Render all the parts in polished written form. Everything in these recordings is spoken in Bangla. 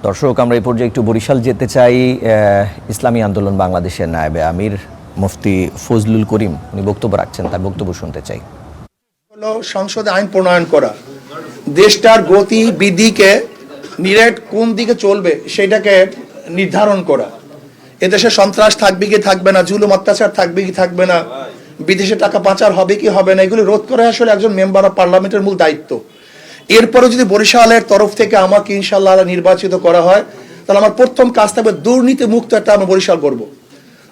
দর্শক, আমরা এই পর্যায়ে একটু বরিশাল যেতে চাই। ইসলামী আন্দোলন বাংলাদেশের নায়েবে আমির মুফতি ফজলুল করিম উনি বক্তব্য রাখছেন, তার বক্তব্য শুনতে চাই। হলো সংসদে আইন প্রণয়ন করা, দেশটার গতি বিধিকে নিরেট কোন দিকে চলবে সেটাকে নির্ধারণ করা। এদেশে সন্ত্রাস থাকবে কি থাকবে না, জুলুম অত্যাচার থাকবে কি থাকবে না, বিদেশে টাকা পাচার হবে কি হবে না, এগুলো রোধ করা আসলে একজন মেম্বার অফ পার্লামেন্টের মূল দায়িত্ব। এরপরে যদি বরিশালের তরফ থেকে আমাকে ইনশাআল্লাহ নির্বাচিত করা হয়, তাহলে আমার প্রথম কাজ থাকবে দুর্নীতি মুক্ত একটা আমরা বরিশাল করব।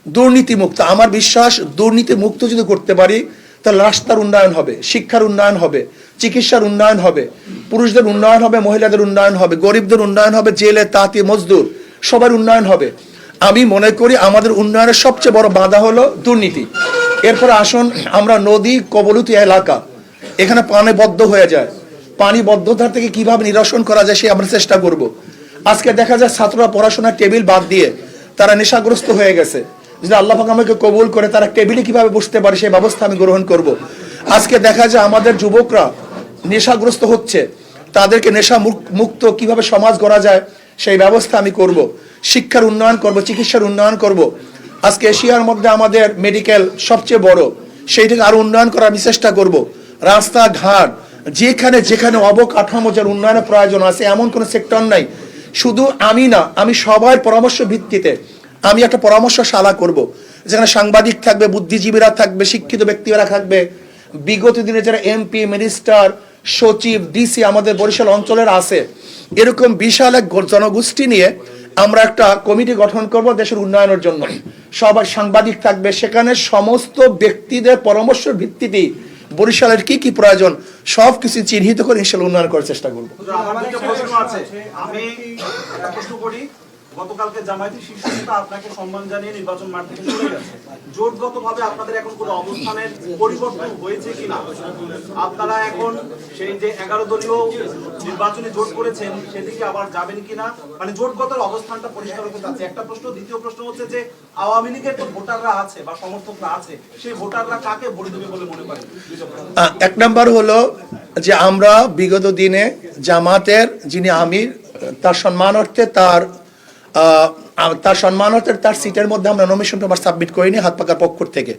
দুর্নীতি মুক্ত, আমার বিশ্বাস দুর্নীতি মুক্ত যদি করতে পারি তাহলে রাস্তার উন্নয়ন হবে, শিক্ষার উন্নয়ন হবে, চিকিৎসার উন্নয়ন হবে, পুরুষদের উন্নয়ন হবে, মহিলাদের উন্নয়ন হবে, গরিবদের উন্নয়ন হবে, জেলে তাঁতি মজদুর সবার উন্নয়ন হবে। আমি মনে করি আমাদের উন্নয়নের সবচেয়ে বড় বাধা হলো দুর্নীতি। এরপরে আসুন, আমরা নদী কবলিত এলাকা, এখানে পানি বদ্ধ হয়ে যায়, পানি বদ্ধতা থেকে কিভাবে নিরসন করা যায় সে আমরা চেষ্টা করব। আজকে দেখা যায় ছাত্ররা পড়াশোনার টেবিল বাদ দিয়ে তারা নেশাগ্রস্ত হয়ে গেছে। যদি আল্লাহ পাক আমাকে কবুল করে তারা টেবিলে কিভাবে বসতে পারে সেই ব্যবস্থা আমি গ্রহণ করব। আজকে দেখা যায় আমাদের যুবকরা নেশাগ্রস্ত হচ্ছে, তাদেরকে নেশা মুক্ত কিভাবে সমাজ গড়া যায় সেই ব্যবস্থা আমি করব। শিক্ষার উন্নয়ন করব, চিকিৎসার উন্নয়ন করব। আজকে এশিয়ার মধ্যে আমাদের মেডিকেল সবচেয়ে বড়, সেইটাকে আরো উন্নয়ন করার আমি চেষ্টা করব। রাস্তাঘাট যেখানে যেখানে অবকাঠামো যার উন্নয়নের প্রয়োজন আছে এমন কোনো সেক্টর নাই, শুধু আমি না, আমি সবার পরামর্শ ভিত্তিতে আমি একটা পরামর্শশালা করব, যেখানে সাংবাদিক থাকবে, বুদ্ধিজীবীরা থাকবে, শিক্ষিত ব্যক্তিরা থাকবে, বিগত দিনে যারা এমপি, মিনিস্টার, সচিব, ডিসি আমাদের বরিশাল অঞ্চলের আছে, এরকম বিশাল এক জনগোষ্ঠী নিয়ে আমরা একটা কমিটি গঠন করব দেশের উন্নয়নের জন্য। সবাই সাংবাদিক থাকবে, সেখানে সমস্ত ব্যক্তিদের পরামর্শের ভিত্তিতেই বরিশালের কি কি প্রয়োজন সব কিছু চিহ্নিত করে ইনশাআল্লাহ উন্নয়ন করার চেষ্টা করব। গতকালকে জামায়াতের শীর্ষ নেতা আপনাকে সম্মান জানিয়ে নির্বাচন মাঠ থেকে চলে গেছে। জোটগতভাবে আপনাদের এখন কোনো অবস্থানের পরিবর্তন হয়েছে কিনা? আপনারা এখন সেই যে 11 দলীয় নির্বাচনে জোট করেছেন সেদিকে আবার যাবেন কিনা, মানে জোটগত অবস্থানটা পরিষ্কার হতে চাচ্ছে একটা প্রশ্ন। দ্বিতীয় প্রশ্ন হচ্ছে যে আওয়ামী লীগের তো ভোটাররা আছে বা সমর্থকরা আছে, সেই ভোটাররা কাকে ভোট দেবে বলে মনে করেন? এক নাম্বার হলো যে আমরা বিগত দিনে জামাতের যিনি আমির তার সম্মানার্থে তার সিটের মধ্যে আমরা নমিনেশন পেপার সাবমিট করিনি হাত পাকার পক্ষ থেকে।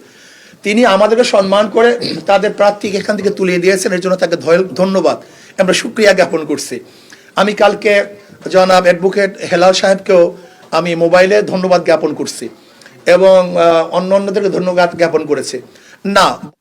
তিনি আমাদেরকে সম্মান করে তাদের প্রার্থীকে এখান থেকে তুলিয়ে দিয়েছেন, এর জন্য তাকে ধন্যবাদ, আমরা শুকরিয়া জ্ঞাপন করছি। আমি কালকে জনাব অ্যাডভোকেট হেলাল সাহেবকেও আমি মোবাইলে ধন্যবাদ জ্ঞাপন করছি এবং অন্যদেরকে ধন্যবাদ জ্ঞাপন করেছি। না